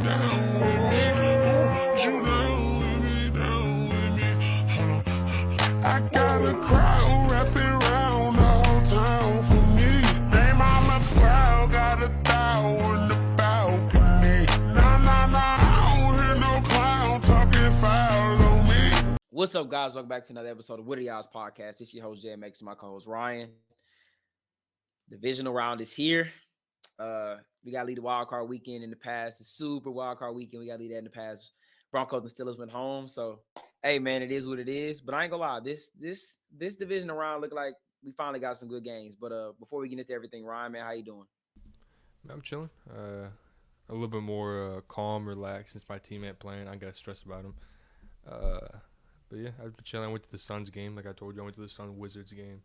down with me. You down with me, down with me. I got a crowd wrapping around the whole town for me. They mama proud, got a thou in the balcony. Nah, I don't hear no clown talking foul on me. What's up, guys? Welcome back to another episode of What Are Y'all's Podcast. It's your host, JMX, and my co-host, Ryan. Divisional round is here. We got to lead the wild card weekend in the past. The super wild card weekend, we got to lead that in the past. Broncos and Steelers went home. So, hey, man, it is what it is. But I ain't going to lie. This divisional round look like we finally got some good games. But before we get into everything, Ryan, man, how you doing? I'm chilling. A little bit more calm, relaxed since my team ain't playing. I got stressed about them. But yeah, I've been chilling. I went to the Suns game, like I told you. I went to the Suns Wizards game.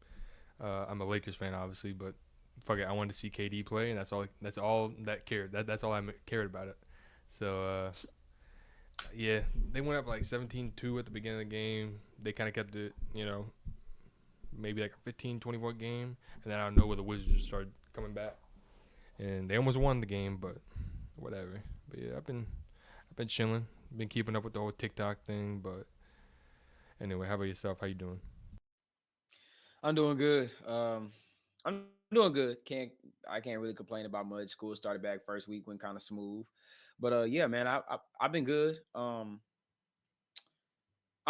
I'm a Lakers fan, obviously, but fuck it, I wanted to see KD play, and that's all. That's all that cared. That's all I cared about it. So yeah, they went up like 17-2 at the beginning of the game. They kind of kept it, maybe like a 15-24 game, and then I don't know where the Wizards just started coming back, and they almost won the game, but whatever. But yeah, I've been chilling, been keeping up with the whole TikTok thing. But anyway, how about yourself? How you doing? I'm doing good. I'm doing good. I can't really complain about much. School started back first week, went kind of smooth. But yeah, man, I've been good. I'm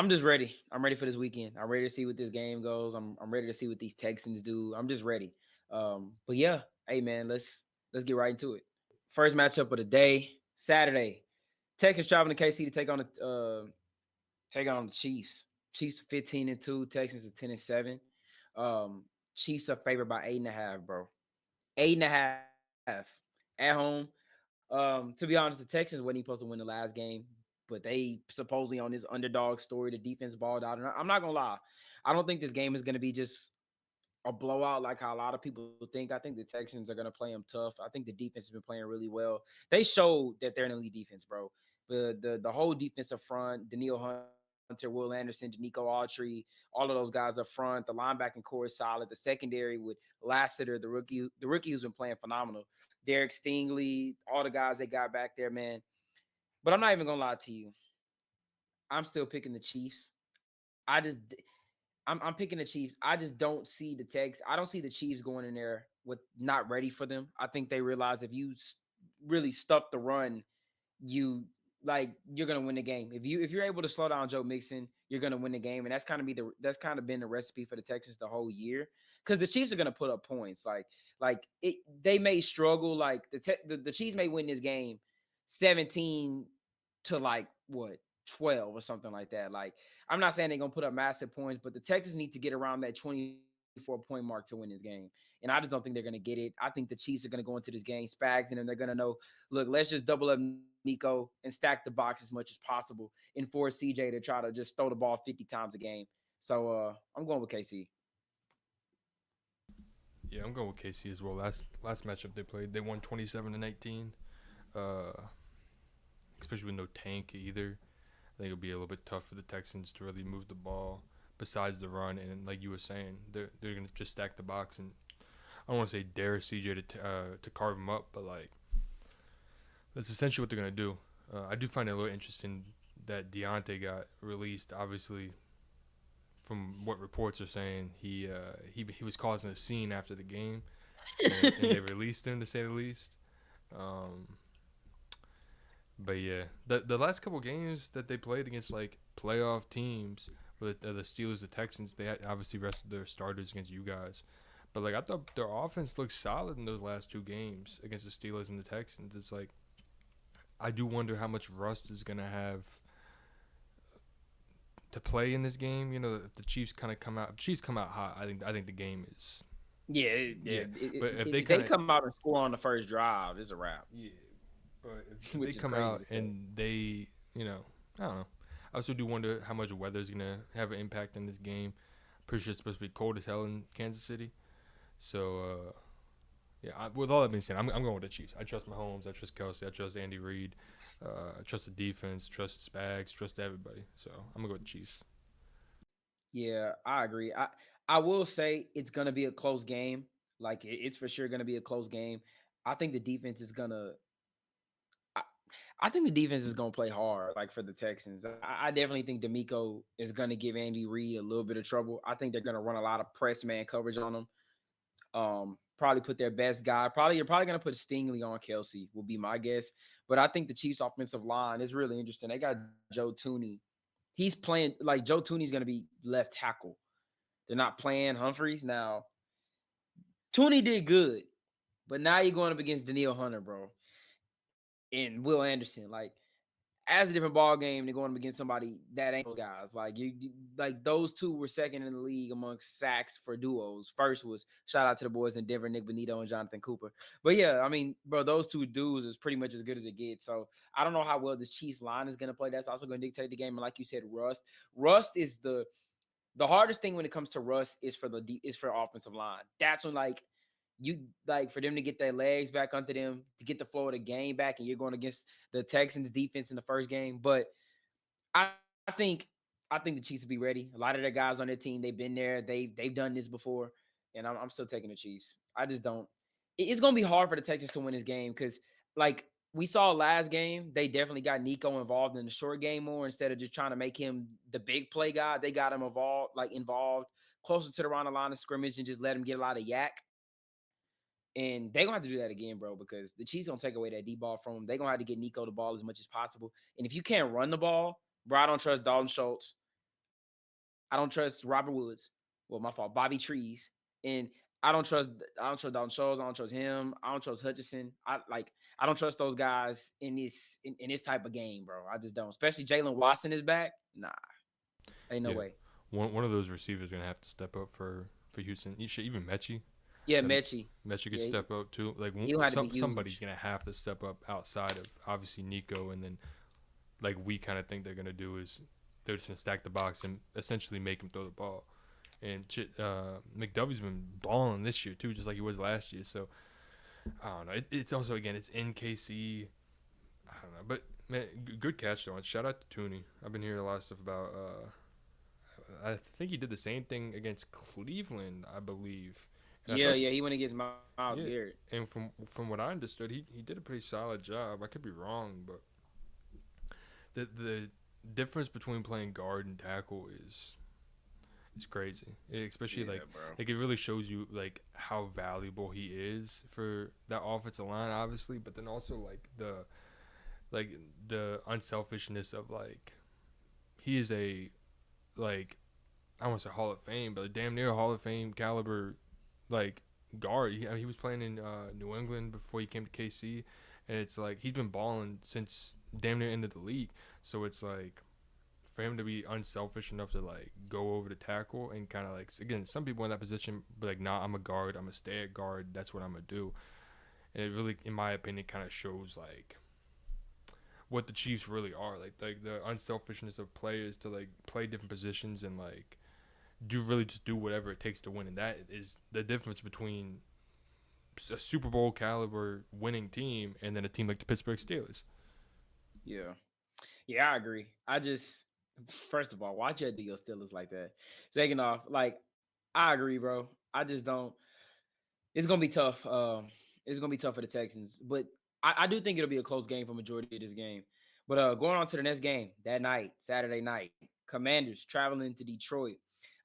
just ready. I'm ready for this weekend. I'm ready to see what this game goes. I'm ready to see what these Texans do. I'm just ready. But yeah, hey man, let's get right into it. First matchup of the day, Saturday. Texans traveling to KC to take on the Chiefs. Chiefs 15-2. Texans are 10-7. Um, Chiefs are favored by 8.5, bro. 8.5 at home. To be honest, the Texans wasn't even supposed to win the last game, but they supposedly on this underdog story, the defense balled out. And I'm not gonna lie, I don't think this game is gonna be just a blowout like how a lot of people think. I think the Texans are gonna play them tough. I think the defense has been playing really well. They showed that they're an elite defense, bro. The whole defensive front, Daniil Hunter, Will Anderson, Danico Autry, all of those guys up front. The linebacking core is solid. The secondary with Lassiter, the rookie who's been playing phenomenal. Derek Stingley, all the guys they got back there, man. But I'm not even gonna lie to you. I'm still picking the Chiefs. I just I'm picking the Chiefs. I just don't see the Tex. I don't see the Chiefs going in there with not ready for them. I think they realize if you really stuff the run, you're gonna win the game. If you're able to slow down Joe Mixon, you're gonna win the game, and that's kind of been the recipe for the Texans the whole year. Because the Chiefs are gonna put up points. They may struggle. Like the Chiefs may win this game 17 to like what 12 or something like that. Like I'm not saying they're gonna put up massive points, but the Texans need to get around that 24-point mark to win this game. And I just don't think they're gonna get it. I think the Chiefs are gonna go into this game spags, and then they're gonna know, look, let's just double up Nico and stack the box as much as possible and force CJ to try to just throw the ball 50 times a game. So I'm going with KC. Yeah, I'm going with KC as well. Last matchup they played, they won 27-18. Uh, Especially with no Tank either. I think it'll be a little bit tough for the Texans to really move the ball besides the run. And like you were saying, they're gonna just stack the box, and I don't want to say dare CJ to carve him up, but like that's essentially what they're gonna do. I do find it a little interesting that Deontay got released. Obviously, from what reports are saying, he was causing a scene after the game, and they released him to say the least. Um, But yeah, the last couple games that they played against like playoff teams, with the Steelers, the Texans, they had obviously rested their starters against you guys. But like I thought their offense looked solid in those last two games against the Steelers and the Texans. It's like I do wonder how much rust is gonna have to play in this game. If the Chiefs kind of come out, Chiefs come out hot. I think the game is Yeah, yeah. But if they if they kind of come out and score on the first drive, it's a wrap, yeah, but if they which is come crazy out to say. and they I don't know. I also do wonder how much weather is gonna have an impact in this game. Pretty sure it's supposed to be cold as hell in Kansas City. So yeah, with all that being said, I'm going with the Chiefs. I trust Mahomes. I trust Kelsey. I trust Andy Reid. I trust the defense. Trust Spags. Trust everybody. So I'm gonna go with the Chiefs. Yeah, I agree. I will say it's gonna be a close game. Like it's for sure gonna be a close game. I think the defense is gonna. I, I think the defense is gonna play hard, like for the Texans. I definitely think D'Amico is gonna give Andy Reid a little bit of trouble. I think they're gonna run a lot of press man coverage on him. Probably put their best guy. Probably you're probably gonna put Stingley on Kelsey, will be my guess. But I think the Chiefs' offensive line is really interesting. They got Joe Tooney. He's playing like Joe Tooney's gonna be left tackle. They're not playing Humphreys now. Tooney did good, but now you're going up against Daniil Hunter, bro, and Will Anderson. Like as a different ball game than going up against somebody that ain't those guys. Like like those two were second in the league amongst sacks for duos. First was shout out to the boys in Denver, Nick Benito and Jonathan Cooper. But yeah, I mean, bro, those two dudes is pretty much as good as it gets. So I don't know how well the Chiefs line is going to play. That's also going to dictate the game. And like you said, rust. Rust is the hardest thing when it comes to rust is for offensive line. That's when like you like for them to get their legs back under them to get the flow of the game back, and you're going against the Texans defense in the first game. But I think I think the Chiefs will be ready. A lot of their guys on their team, they've been there. They've done this before, and I'm still taking the Chiefs. I just don't. It's gonna be hard for the Texans to win this game because like we saw last game, they definitely got Nico involved in the short game more instead of just trying to make him the big play guy. They got him involved closer to the round line of scrimmage and just let him get a lot of yak. And they're gonna have to do that again, bro, because the Chiefs don't take away that deep ball from them. They're gonna have to get Nico the ball as much as possible. And if you can't run the ball, bro, I don't trust Dalton Schultz. I don't trust Robert Woods. Well, my fault, Bobby Trees. And I don't trust Dalton Schultz. I don't trust him. I don't trust Hutchinson. I don't trust those guys in this type of game, bro. I just don't. Especially Jalen Watson is back. Nah, ain't no Yeah, way. one of those receivers gonna have to step up for Houston. Even Mechie. Yeah, Um, Mechie. Mechie could Yeah, step up too. Like he'll have to be somebody's huge. gonna have to step up outside of obviously Nico, and then like we kind of think they're gonna do is they're just gonna stack the box and essentially make him throw the ball. And McDovey's been balling this year too, just like he was last year. So I don't know. It's also again it's in KC. I don't know, but man, good catch though. And shout out to Tooney. I've been hearing a lot of stuff about. I think he did the same thing against Cleveland, I believe. And I Yeah, thought, yeah, he went against Miles yeah, Garrett. and from what I understood, he did a pretty solid job. I could be wrong, but the difference between playing guard and tackle is crazy. Especially Yeah, bro. like it really shows you like how valuable he is for that offensive line, obviously, but then also like the unselfishness of like he is a like I want to say Hall of Fame, but damn near Hall of Fame caliber like guard. He was playing in New England before he came to KC, and it's like he's been balling since damn near end of the league. So it's like for him to be unselfish enough to like go over the tackle and kind of like again, some people in that position be like, nah, I'm a guard, I'm gonna stay at guard. That's what I'm gonna do. And it really, in my opinion, kind of shows like what the Chiefs really are. Like the unselfishness of players to like play different positions and like just do whatever it takes to win, and that is the difference between a Super Bowl caliber winning team and then a team like the Pittsburgh Steelers. Yeah. Yeah, I agree. I just first of all, why'd you do your Steelers like that? Second off, like I agree, bro. I just don't. It's gonna be tough. It's gonna be tough for the Texans, but I do think it'll be a close game for majority of this game. But going on to the next game that night, Saturday night, Commanders traveling to Detroit.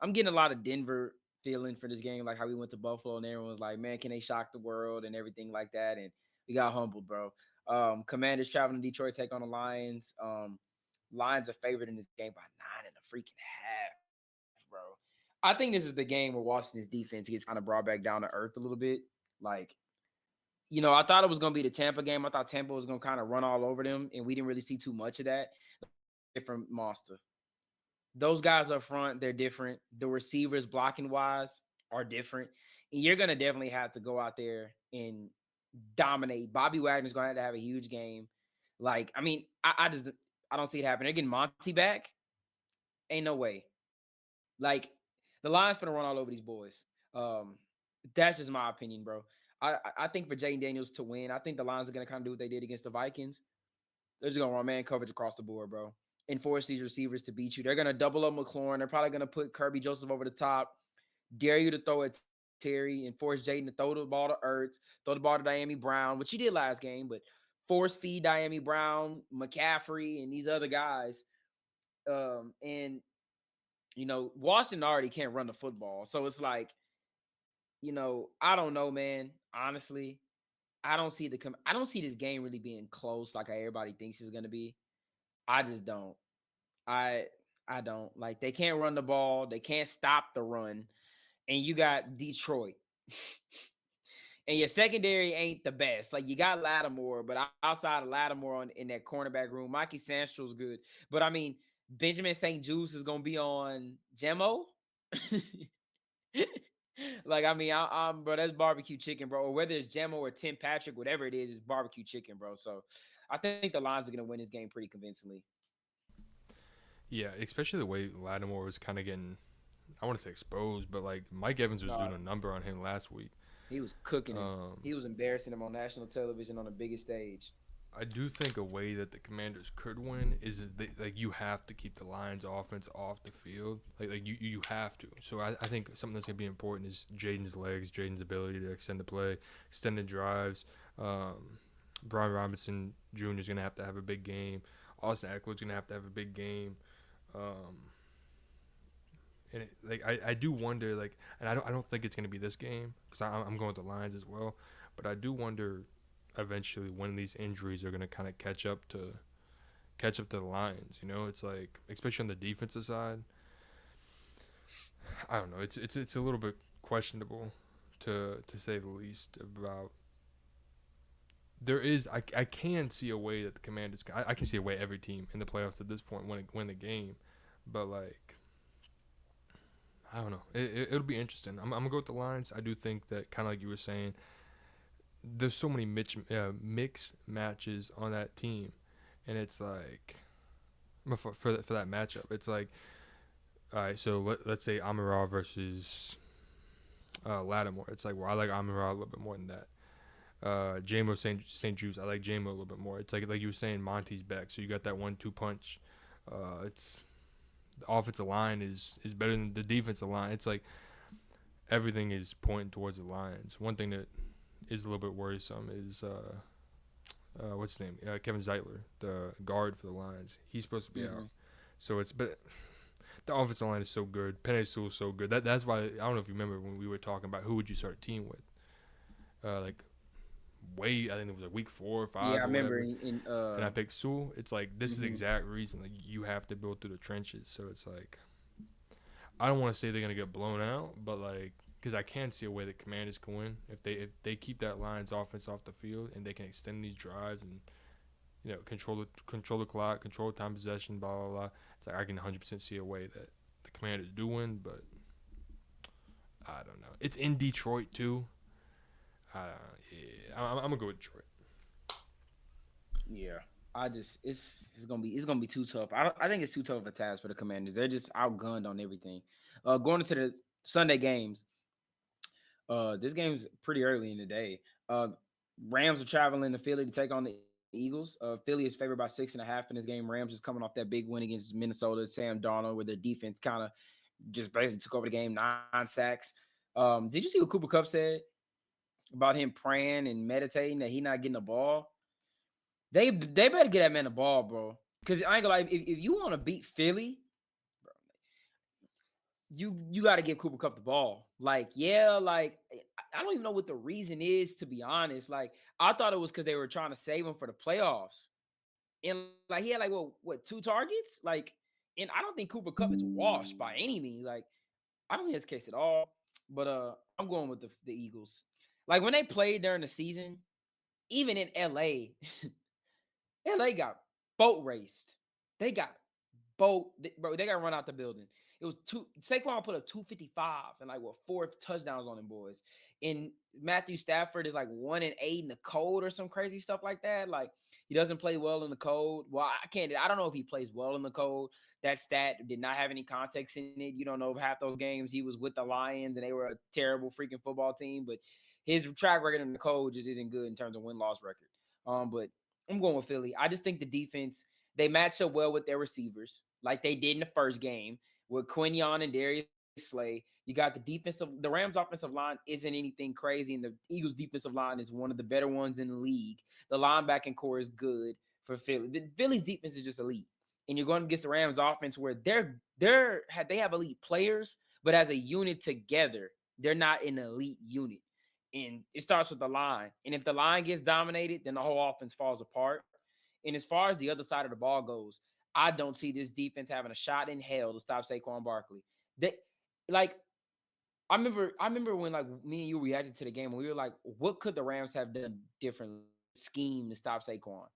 I'm getting a lot of Denver feeling for this game, like how we went to Buffalo and everyone was like, "Man, can they shock the world?" and everything like that. And we got humbled, bro. Commanders traveling to Detroit, take on the Lions. Lions are favored in this game by 9.5, bro. I think this is the game where Washington's defense gets kind of brought back down to earth a little bit. Like, I thought it was gonna be the Tampa game. I thought Tampa was gonna kind of run all over them, and we didn't really see too much of that. Different monster. Those guys up front, they're different. The receivers blocking wise are different. And you're gonna definitely have to go out there and dominate. Bobby Wagner's gonna have to have a huge game. Like, I mean, I don't see it happening. They're getting Monty back. Ain't no way. Like, the Lions finna run all over these boys. Um, that's just my opinion, bro. I think for Jaden Daniels to win, I think the Lions are gonna kind of do what they did against the Vikings. They're just gonna run man coverage across the board, bro, and force these receivers to beat you. They're gonna double up McLaurin. They're probably gonna put Kirby Joseph over the top, dare you to throw at Terry, and force Jaden to throw the ball to Ertz, throw the ball to Diami Brown, which he did last game, but force feed Diami Brown, McCaffrey, and these other guys. And Washington already can't run the football, so it's like, I don't know, man. Honestly, I don't see this game really being close like how everybody thinks it's gonna be. I just don't. I I don't like they can't run the ball. They can't stop the run. And you got Detroit. And your secondary ain't the best. Like you got Lattimore, but outside of Lattimore in that cornerback room, Mikey Sandstro's good. But I mean, Benjamin St. Juice is gonna be on Jemo. Like I mean, bro, that's barbecue chicken, bro. Or whether it's Jemo or Tim Patrick, whatever it is, it's barbecue chicken, bro. So I think the Lions are gonna win this game pretty convincingly. Yeah, especially the way Lattimore was kind of getting, I want to say exposed, but like Mike Evans was doing a number on him last week. He was cooking him. He was embarrassing him on national television on the biggest stage. I do think a way that the Commanders could win is like you have to keep the Lions offense off the field. Like you have to. So I think something that's gonna be important is Jaden's legs, Jaden's ability to extend the play, extended drives. Brian Robinson Jr. is gonna have to have a big game. Austin Eckler's gonna have to have a big game. And I do wonder, like, and I don't think it's gonna be this game because I'm going with the Lions as well. But I do wonder eventually when these injuries are gonna kind of catch up to the Lions. It's like, especially on the defensive side. I don't know. It's a little bit questionable, to say the least. About there is I can see a way that the Commanders. I can see a way every team in the playoffs at this point win the game, but like. I don't know. It'll be interesting. I'm gonna go with the Lions. I do think that, kind of like you were saying, there's so many mix matches on that team, and it's like for that matchup, it's like, all right. So let's say Amon-Ra versus Lattimore. It's like, well, I like Amon-Ra a little bit more than that. JMO St. Juice, I like JMO a little bit more. It's like you were saying, Monty's back, so you got that 1-2 punch. It's the offensive line is better than the defensive line. It's like everything is pointing towards the Lions. One thing that is a little bit worrisome is what's his name? Kevin Zeitler, the guard for the Lions. He's supposed to be out. So but the offensive line is so good. Penei Sewell is so good. That's why I don't know if you remember when we were talking about who would you start a team with. I think it was like week 4 or 5. Yeah, I remember. And I picked Sewell. It's like this is the exact reason. Like you have to build through the trenches. So it's like I don't want to say they're gonna get blown out, but like because I can see a way that Commanders can win if they keep that Lions offense off the field and they can extend these drives and control the clock, control time possession, blah blah blah. It's like I can 100% see a way that the Commanders do win, but I don't know. It's in Detroit too. I'm gonna go with Detroit. Yeah, it's gonna be too tough. I think it's too tough of a task for the Commanders. They're just outgunned on everything. Going into the Sunday games, this game's pretty early in the day. Rams are traveling to Philly to take on the Eagles. Philly is favored by 6.5 in this game. Rams is coming off that big win against Minnesota, Sam Darnold, where their defense kind of just basically took over the game, 9 sacks. Did you see what Cooper Kupp said about him praying and meditating that he not getting the ball? They better get that man the ball, bro. Because I ain't gonna lie, if you want to beat Philly, bro, you got to give Cooper Kupp the ball. Like, yeah, like I don't even know what the reason is, to be honest. Like, I thought it was because they were trying to save him for the playoffs. And like he had like what 2 targets? Like, and I don't think Cooper Kupp is washed by any means. Like, I don't think that's the case at all. But I'm going with the Eagles. Like when they played during the season, even in LA, LA got boat raced. They got bro. They got run out the building. It was Saquon put up 255 and like 4 touchdowns on them boys. And Matthew Stafford is like 1-8 in the cold or some crazy stuff like that. Like he doesn't play well in the cold. Well, I don't know if he plays well in the cold. That stat did not have any context in it. You don't know if half those games he was with the Lions and they were a terrible freaking football team. But his track record in the cold just isn't good in terms of win-loss record. But I'm going with Philly. I just think the defense, they match up well with their receivers, like they did in the first game with Quinion and Darius Slay. You got the Rams offensive line isn't anything crazy, and the Eagles defensive line is one of the better ones in the league. The linebacking core is good for Philly. The Philly's defense is just elite. And you're going against the Rams offense where they have elite players, but as a unit together, they're not an elite unit. And it starts with the line. And if the line gets dominated, then the whole offense falls apart. And as far as the other side of the ball goes, I don't see this defense having a shot in hell to stop Saquon Barkley. They like I remember when like me and you reacted to the game and we were like, what could the Rams have done differently scheme to stop Saquon?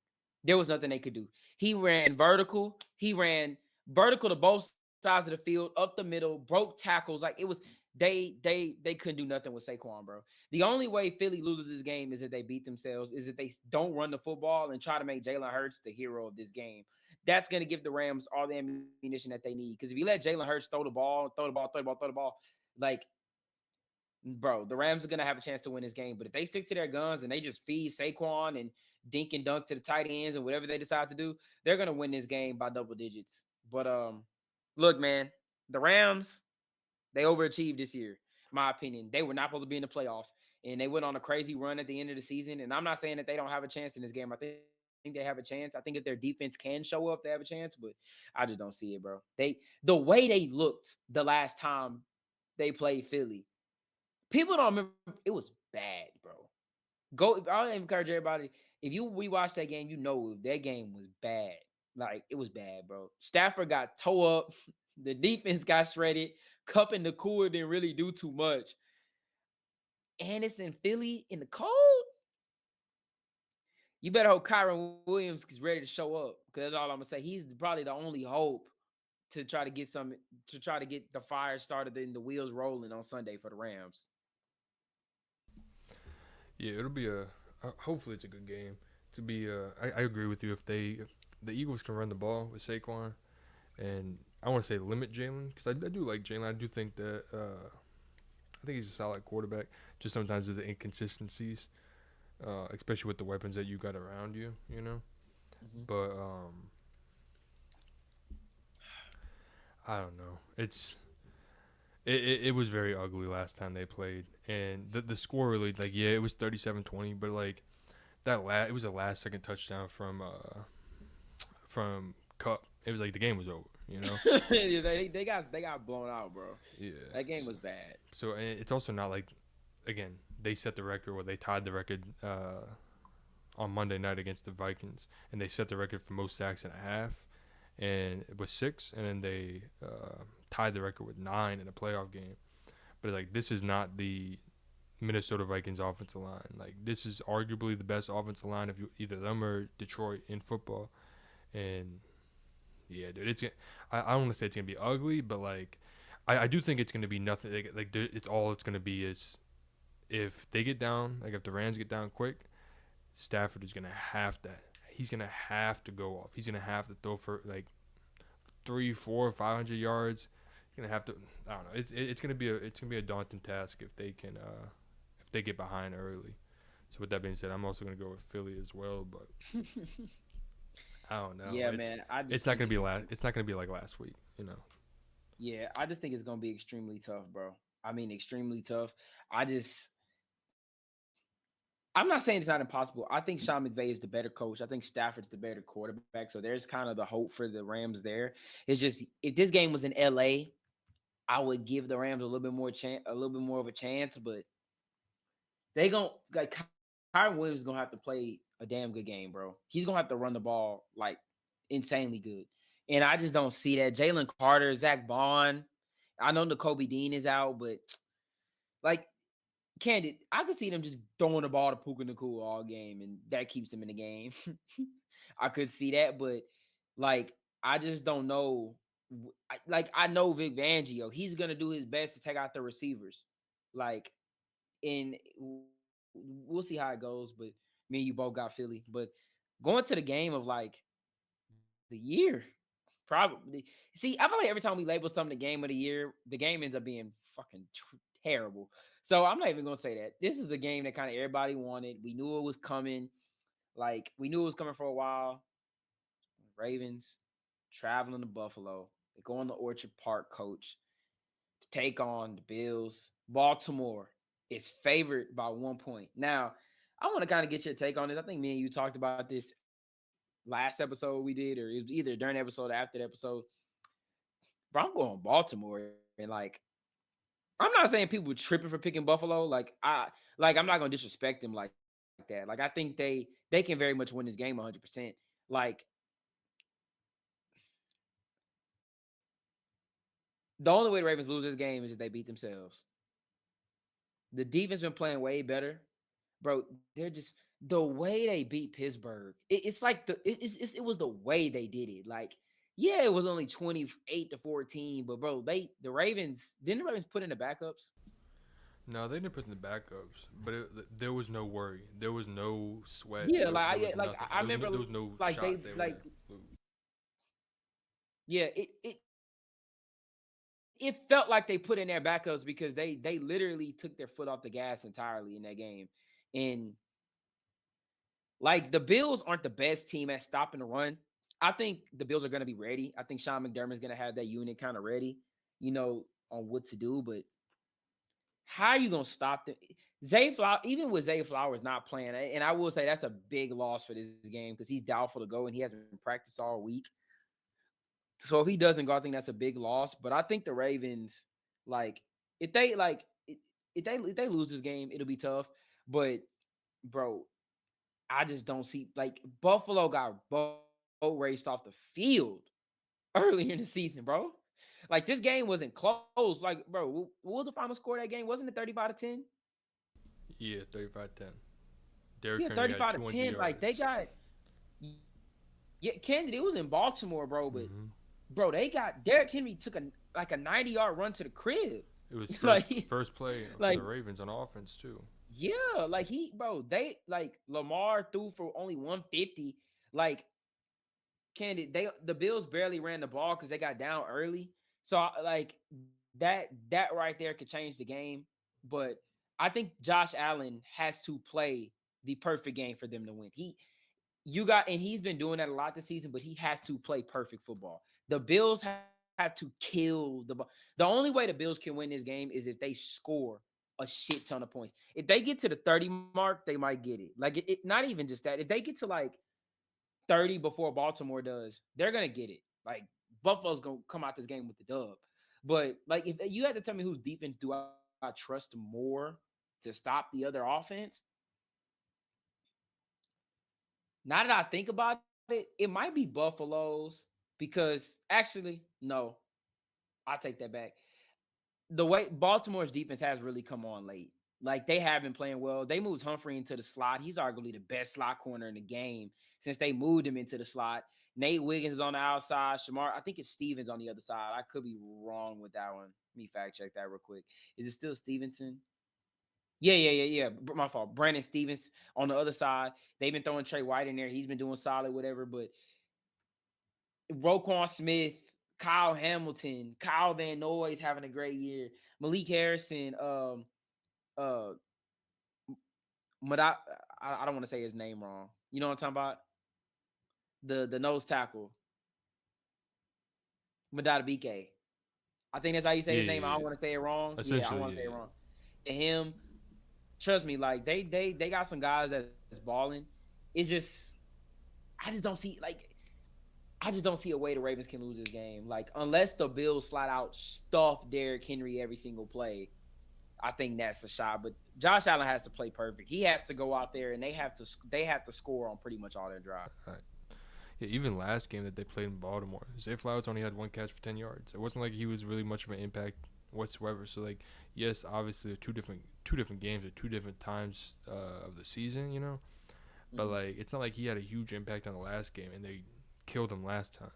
There was nothing they could do. He ran vertical. He ran vertical to both sides of the field, up the middle, broke tackles. Like it was they couldn't do nothing with Saquon, bro. The only way Philly loses this game is if they beat themselves, is if they don't run the football and try to make Jalen Hurts the hero of this game. That's going to give the Rams all the ammunition that they need. Because if you let Jalen Hurts throw the ball, like, bro, the Rams are gonna have a chance to win this game. But if they stick to their guns and they just feed Saquon and dink and dunk to the tight ends and whatever they decide to do, they're gonna win this game by double digits. But look, man, the Rams, they overachieved this year. My opinion, they were not supposed to be in the playoffs, and they went on a crazy run at the end of the season. And I'm not saying that they don't have a chance in this game. I think they have a chance. I think if their defense can show up, they have a chance. But I just don't see it, bro. The way they looked the last time they played Philly, people don't remember. It was bad, bro. Go. I encourage everybody. If you rewatch that game, you know that game was bad. Like it was bad, bro. Stafford got toe up. The defense got shredded. Cup and the cooler didn't really do too much. And it's in Philly in the cold. You better hope Kyron Williams is ready to show up. Because that's all I'm gonna say. He's probably the only hope to try to get the fire started and the wheels rolling on Sunday for the Rams. Yeah, it'll be hopefully it's a good game. To be I agree with you if the Eagles can run the ball with Saquon, and I want to say limit Jalen because I do like Jalen. I do think that I think he's a solid quarterback. Just sometimes the inconsistencies, especially with the weapons that you got around you, you know. Mhm. But I don't know. It was very ugly last time they played, and the score really like yeah it was 37-20, but like it was a last second touchdown from Cup. It was like the game was over, you know. Yeah, they got blown out, bro. Yeah. That game was bad. So and it's also not like again they set the record or they tied the record on Monday night against the Vikings, and they set the record for most sacks in a half, and it was 6, and then they tied the record with 9 in a playoff game. But like this is not the Minnesota Vikings offensive line. Like this is arguably the best offensive line of either them or Detroit in football. And yeah, dude, I don't want to say it's gonna be ugly, but like I do think it's gonna be nothing. Like it's all it's gonna be is if they get down, like if the Rams get down quick, Stafford is gonna have to. He's gonna have to go off. He's gonna have to throw for like 3, 4, 500 yards. He's gonna have to. I don't know. It's gonna be a daunting task if they get behind early. So with that being said, I'm also gonna go with Philly as well, but I don't know. Yeah, man. I just It's not think gonna be It's not gonna be like last week, you know. yeah, I just think it's gonna be extremely tough, bro. I mean, extremely tough. I just I'm not saying it's not impossible. I think Sean McVay is the better coach. I think Stafford's the better quarterback. So there's kind of the hope for the Rams there. It's just if this game was in LA, I would give the Rams a little bit more of a chance, but they gon' like Kyron Williams is gonna have to play a damn good game, bro. He's gonna have to run the ball like insanely good. And I just don't see that. Jalen Carter, Zach Bond. I know Kobe Dean is out, but like candid, I could see them just throwing the ball to Puka Nakua all game, and that keeps him in the game. I could see that, but like I just don't know. I know Vic Fangio, he's gonna do his best to take out the receivers. Like, and we'll see how it goes. But me and you both got Philly. But going to the game of like the year, probably. See, I feel like every time we label something the game of the year, the game ends up being fucking terrible. So I'm not even gonna say that. This is a game that kind of everybody wanted. We knew it was coming. Like we knew it was coming for a while. Ravens traveling to Buffalo. They go on the Orchard Park, coach. to take on the Bills. Baltimore is favored by 1 point. Now, I want to kind of get your take on this. I think me and you talked about this last episode we did, or it was either during the episode or after the episode. Bro, I'm going Baltimore, and like, I'm not saying people tripping for picking Buffalo. I'm not gonna disrespect them like that. Like, I think they can very much win this game 100%. Like, the only way the Ravens lose this game is if they beat themselves. The defense been playing way better, bro. They're just the way they beat Pittsburgh. It's like it was the way they did it. Like, yeah, it was only 28-14, but bro, the Ravens didn't the Ravens put in the backups. No, they didn't put in the backups, but there was no worry. There was no sweat. Yeah, There was nothing. I remember There was no like shot they they were like gonna lose. yeah, it felt like they put in their backups because they literally took their foot off the gas entirely in that game. And like the Bills aren't the best team at stopping the run. I think the Bills are going to be ready. I think Sean McDermott's going to have that unit kind of ready, on what to do. But how are you going to stop them? Even with Zay Flowers not playing, and I will say that's a big loss for this game because he's doubtful to go and he hasn't practiced all week. So if he doesn't go, I think that's a big loss. But I think the Ravens, like, if they like, if they lose this game, it'll be tough. But bro, I just don't see like Buffalo got boat raced off the field early in the season, bro. Like this game wasn't close. Like, bro, what was the final score of that game? Wasn't it 35-10? Yeah, 35-10. Derrick Yeah, Henry had 35 to 200 10. Like they yards. got yeah, Kennedy. It was in Baltimore, bro. But Hmm bro, they got Derrick Henry took a 90-yard run to the crib. It was like first play for like the Ravens on offense too. yeah, like they like Lamar threw for only 150. Like the Bills barely ran the ball because they got down early. So like that right there could change the game. But I think Josh Allen has to play the perfect game for them to win. And he's been doing that a lot this season, but he has to play perfect football. The Bills have to kill the ball. The only way the Bills can win this game is if they score a shit ton of points. If they get to the 30 mark, they might get it. Like not even just that. If they get to like 30 before Baltimore does, they're gonna get it. Like Buffalo's gonna come out this game with the dub. But like if you had to tell me whose defense do I trust more to stop the other offense, now that I think about it, it might be Buffalo's because actually, no, I take that back. The way Baltimore's defense has really come on late. Like they have been playing well. They moved Humphrey into the slot. He's arguably the best slot corner in the game since they moved him into the slot. Nate Wiggins is on the outside. Shamar, I think it's Stevens on the other side. I could be wrong with that one. Let me fact check that real quick. Is it still Stevenson? Yeah. My fault. Brandon Stevens on the other side. They've been throwing Trey White in there. He's been doing solid, whatever. But Roquan Smith, Kyle Hamilton, Kyle Van Noy's having a great year. Malik Harrison, uh, Mada, I don't want to say his name wrong. You know what I'm talking about? The nose tackle, Madadabike. I think that's how you say Yeah, his name. I yeah, don't yeah. want to say it wrong. Yeah, I don't Essentially, want to say it yeah. wrong. And him, trust me, like they got some guys that's balling. It's just I just don't see like I just don't see a way the Ravens can lose this game. Like unless the Bills flat out stuff Derrick Henry every single play, I think that's a shot. But Josh Allen has to play perfect. He has to go out there and they have to score on pretty much all their drives. Right. Yeah, even last game that they played in Baltimore, Zay Flowers only had one catch for 10 yards. It wasn't like he was really much of an impact whatsoever. So like, yes, obviously they're two different games at two different times of the season, you know. But Mhm. like, it's not like he had a huge impact on the last game and they killed him last time.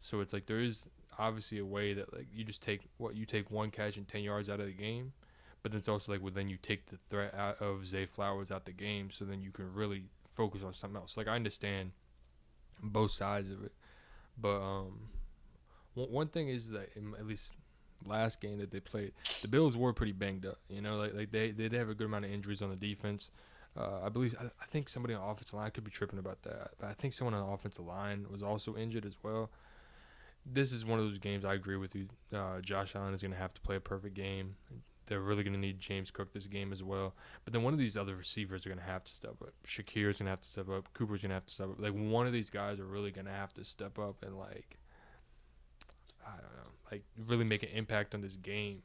So it's like there is obviously a way that like you take one catch and 10 yards out of the game, but then it's also like well then you take the threat out of Zay Flowers out the game, so then you can really focus on something else. Like I understand both sides of it. But one thing is that at least last game that they played, the Bills were pretty banged up. You know, like they did have a good amount of injuries on the defense. I think somebody on the offensive line, I could be tripping about that, but I think someone on the offensive line was also injured as well. This is one of those games I agree with you. Josh Allen is going to have to play a perfect game. They're really going to need James Cook this game as well. But then one of these other receivers are going to have to step up. Shakir's going to have to step up. Cooper's going to have to step up. Like, one of these guys are really going to have to step up and, like, I don't know, like, really make an impact on this game.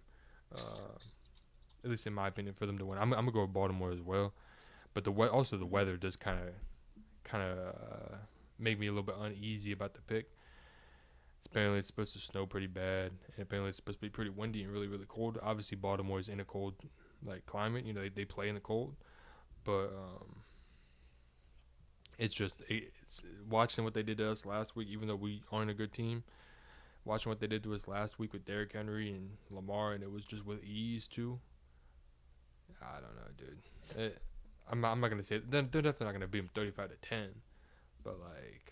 At least in my opinion, for them to win. I'm going to go with Baltimore as well. But also the weather does kind of make me a little bit uneasy about the pick. Apparently it's supposed to snow pretty bad, and apparently it's supposed to be pretty windy and really, really cold. Obviously, Baltimore is in a cold like climate. They play in the cold, but it's watching what they did to us last week. Even though we aren't a good team, watching what they did to us last week with Derrick Henry and Lamar, and it was just with ease too. I don't know, dude. I'm not gonna say it. They're definitely not gonna beat them 35-10, but like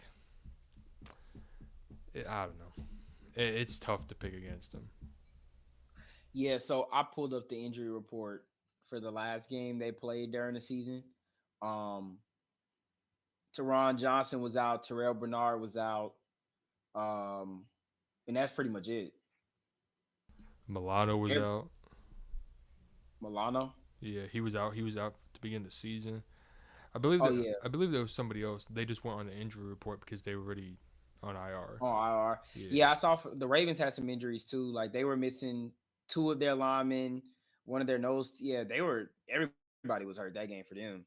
I don't know. It's tough to pick against them. Yeah, so I pulled up the injury report for the last game they played during the season. Um, Teron Johnson was out, Terrell Bernard was out, um, and that's pretty much it. Mulatto was Ev- out. Milano. Yeah, he was out. He was out to begin the season. I believe Oh that yeah, I believe there was somebody else. They just went on the injury report because they were already on IR. on IR. Yeah, Yeah, I saw the Ravens had some injuries too. Like they were missing two of their linemen, one of their nose. Yeah, they were. Everybody was hurt that game for them.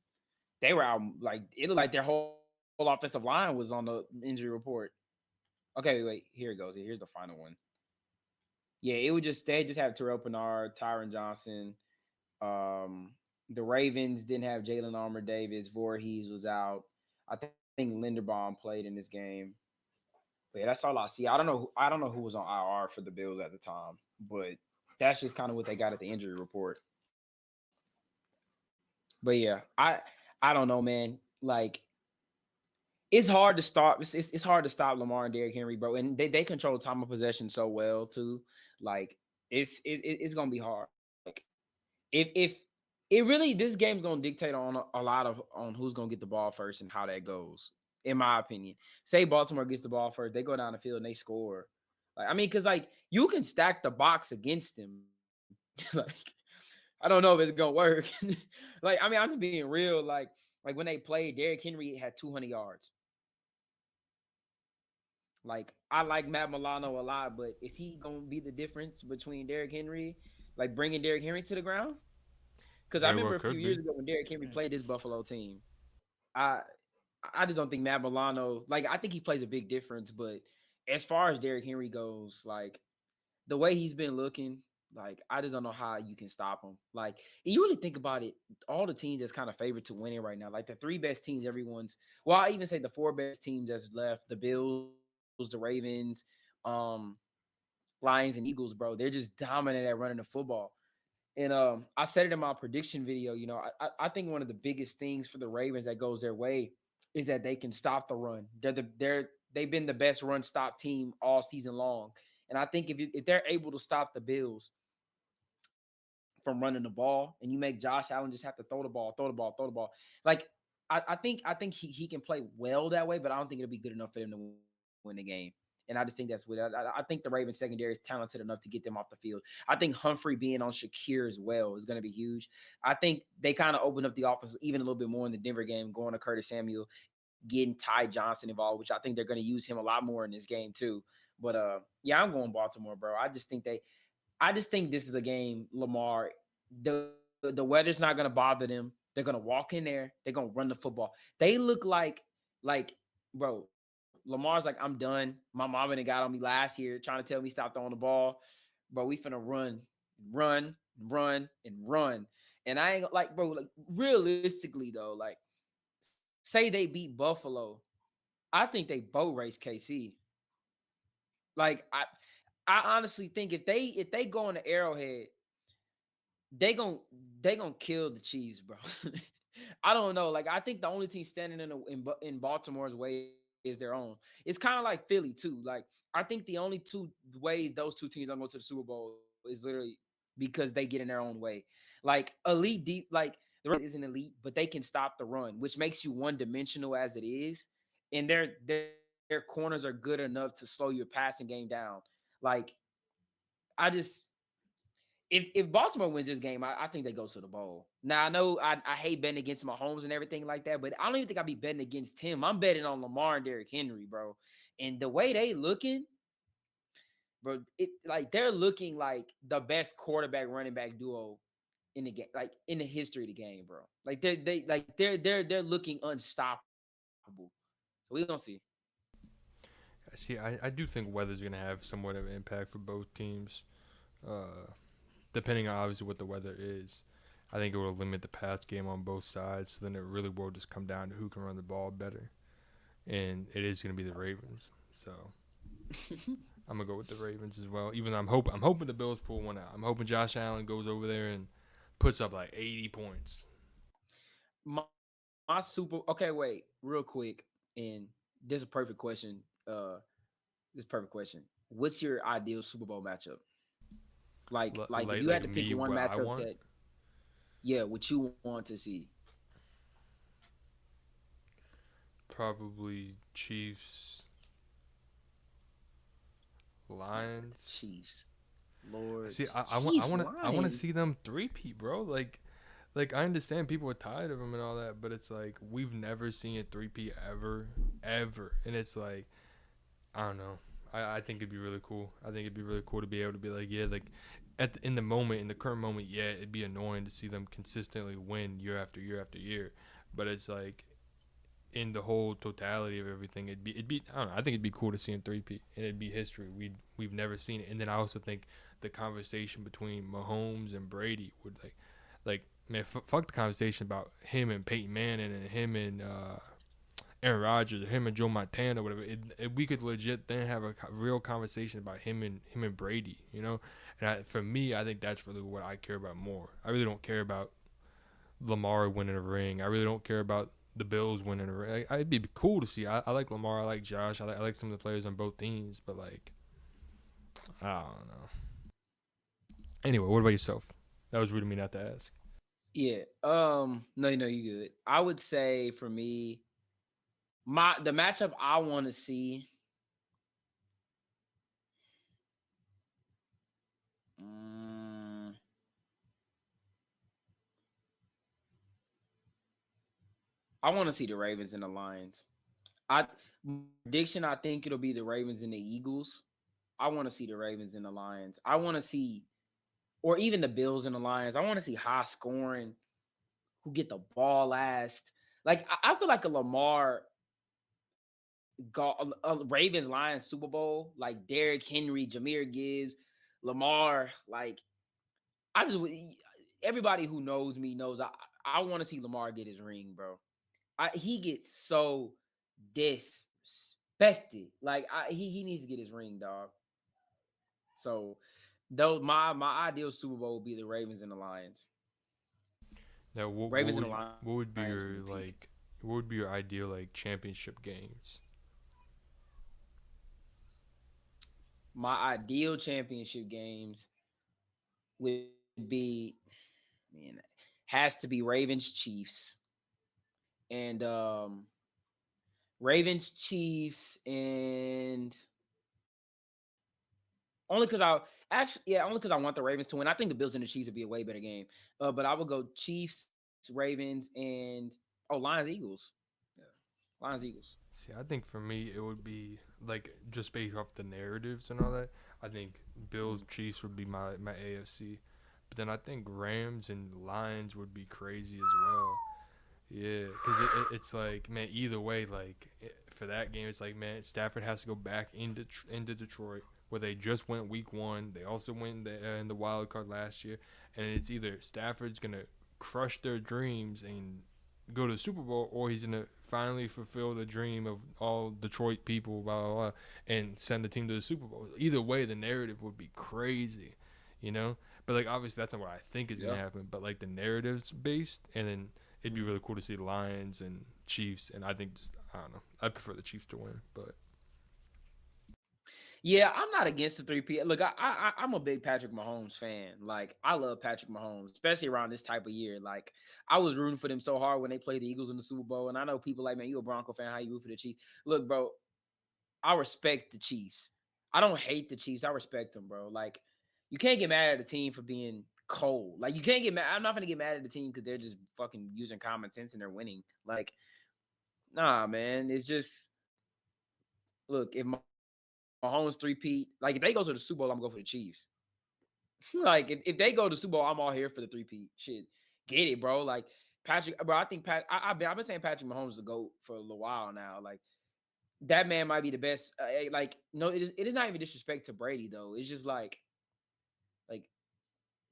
They were out. Like it looked like their whole offensive line was on the injury report. Okay, wait. Here it goes. Here's the final one. Yeah, it would just they just have Terrell Bernard, Tyron Johnson. Um, the Ravens didn't have Jalen Armour Davis. Voorhees was out. I think Linderbaum played in this game. But yeah, that's all I see. I don't know who was on IR for the Bills at the time, but that's just kind of what they got at the injury report. But yeah, I don't know, man. Like it's hard to stop. It's hard to stop Lamar and Derrick Henry, bro. And they control time of possession so well too. Like it's gonna be hard. Like if it really this game's gonna dictate on a lot of on who's gonna get the ball first and how that goes. In my opinion, say Baltimore gets the ball first, they go down the field and they score. Like I mean, because like you can stack the box against them. Like I don't know if it's gonna work. Like I mean, I'm just being real. Like when they played, Derrick Henry had 200 yards. Like I like Matt Milano a lot, but is he gonna be the difference between Derrick Henry, like bringing Derrick Henry to the ground? Because I very remember well a few could years be. ago when Derrick Henry played this Buffalo team, I I just don't think Matt Milano, like I think he plays a big difference, but as far as Derrick Henry goes, like the way he's been looking, like I just don't know how you can stop him. Like you really think about it, all the teams that's kind of favored to win it right now, like the three best teams, everyone's well, I even say the four best teams that's left, the Bills, the Ravens, um, Lions and Eagles, bro. They're just dominant at running the football. And I said it in my prediction video. You know, I think one of the biggest things for the Ravens that goes their way is that they can stop the run. They've been the best run stop team all season long. And I think if they're able to stop the Bills from running the ball, and you make Josh Allen just have to throw the ball, throw the ball, throw the ball, like I think he can play well that way, but I don't think it'll be good enough for them to win the game. And I just think that's what I think the Ravens secondary is talented enough to get them off the field. I think Humphrey being on Shakir as well is going to be huge. I think they kind of opened up the offense even a little bit more in the Denver game, going to Curtis Samuel, getting Ty Johnson involved, which I think they're going to use him a lot more in this game too. But yeah, I'm going Baltimore, bro. I just think this is a game, Lamar. The weather's not gonna bother them. They're gonna walk in there. They're gonna run the football. They look like bro. Lamar's like, I'm done. My mama done got on me last year trying to tell me stop throwing the ball. Bro, we finna run, run, and run. And I ain't like, bro, like realistically though, like say they beat Buffalo. I think they boat race KC. Like I honestly think if they go in the Arrowhead, they gon' they gonna kill the Chiefs, bro. I don't know. Like I think the only team standing in Baltimore's way is their own. It's kind of like Philly too. Like I think the only two ways those two teams don't go to the Super Bowl is literally because they get in their own way. Like elite deep, like the Ravens isn't elite, but they can stop the run, which makes you one dimensional as it is. And they're corners are good enough to slow your passing game down. Like, I just if Baltimore wins this game, I think they go to the bowl. Now I know I hate betting against Mahomes and everything like that, but I don't even think I'd be betting against him. I'm betting on Lamar and Derrick Henry, bro. And the way they looking, bro, it like they're looking like the best quarterback running back duo in the game, like in the history of the game, bro. Like they're looking unstoppable. So we gonna see. See, I do think weather's gonna have somewhat of an impact for both teams. Uh, Depending on obviously what the weather is, I think it will limit the pass game on both sides. So then it really will just come down to who can run the ball better, and it is gonna be the Ravens. So I'm gonna go with the Ravens as well. Even though I'm hoping the Bills pull one out. I'm hoping Josh Allen goes over there and puts up like 80 points. My super okay, wait, real quick, and this is a perfect question. This perfect question. What's your ideal Super Bowl matchup? Like if you had Like to pick me, one what I matchup want, that, yeah, what you want to see. probably Chiefs, Nigga said the Lions. Chiefs. Lord, See, Chiefs, I want to Lions. see them three-peat, bro. Like I understand people are tired of them and all that, but it's like we've never seen a three-peat ever, and it's like I don't know. I think it'd be really cool. I think it'd be really cool to be able to be like, yeah, like in the moment, in the current moment, yeah, it'd be annoying to see them consistently win year after year after year, but it's like in the whole totality of everything, it'd be I don't know. I think it'd be cool to see in three-peat, and it'd be history. We've never seen it, and then I also think the conversation between Mahomes and Brady would like man, fuck the conversation about him and Peyton Manning and him and Aaron Rodgers or him and Joe Montana or whatever. We could legit then have a real conversation about him and Brady, you know. And for me, I think that's really what I care about more. I really don't care about Lamar winning a ring. I really don't care about the Bills winning a ring. It'd be cool to see. I like Lamar. I like Josh. I like some of the players on both teams. But like, I don't know. Anyway, what about yourself? That was rude of me not to ask. Yeah. No, you good. I would say for me, the matchup I want to see. mm, I want to see the Ravens and the Lions. I prediction. I think it'll be the Ravens and the Eagles. I want to see the Ravens and the Lions. I want to see, or even the Bills and the Lions. I want to see high scoring, who get the ball last. Like I feel like a Lamar Ravens Lions Super Bowl, like Derrick Henry, Jameer Gibbs, Lamar. Like I just everybody who knows me knows I want to see Lamar get his ring, bro. He gets so disrespected. Like he needs to get his ring, dog. So though my ideal Super Bowl would be the Ravens and the Lions. Now, Ravens and the what would be Lions your repeat. like what would be your ideal like championship games? My ideal championship games would be, man, has to be Ravens Chiefs and Ravens Chiefs and only because I want the Ravens to win. I think the Bills and the Chiefs would be a way better game. But I would go Chiefs, Ravens, and Lions Eagles. Yeah, Lions Eagles. See, I think for me it would be like just based off the narratives and all that. I think Bills Mhm. Chiefs would be my AFC, but then I think Rams and Lions would be crazy as well. Yeah, because it's like man, either way, like for that game, it's like man, Stafford has to go back into Detroit where they just went week one. They also went in the wild card last year, and it's either Stafford's gonna crush their dreams and go to the Super Bowl, or he's gonna finally fulfill the dream of all Detroit people, blah blah blah, and send the team to the Super Bowl. Either way, the narrative would be crazy, you know. But like obviously that's not what I think is gonna Yeah. happen. But like the narrative's based, and then it'd be Mhm. really cool to see the Lions and Chiefs. And I think just I don't know, I prefer the Chiefs to win, but Yeah, I'm not against the 3P. Look, I'm a big Patrick Mahomes fan. Like, I love Patrick Mahomes, especially around this type of year. Like, I was rooting for them so hard when they played the Eagles in the Super Bowl. And I know people like, man, you a Bronco fan, how you root for the Chiefs? Look, bro, I respect the Chiefs. I don't hate the Chiefs. I respect them, bro. Like, you can't get mad at a team for being cold. Like, you can't get mad. I'm not gonna get mad at the team because they're just fucking using common sense and they're winning. Like, nah, man. It's just look, if Mahomes three-peat, like if they go to the Super Bowl, I'm gonna go for the Chiefs. Like if they go to the Super Bowl, I'm all here for the three-peat. Shit, get it, bro. Like Patrick, bro. I think I've been saying Patrick Mahomes is the GOAT for a little while now. Like that man might be the best. Like no, it is not even disrespect to Brady though. It's just like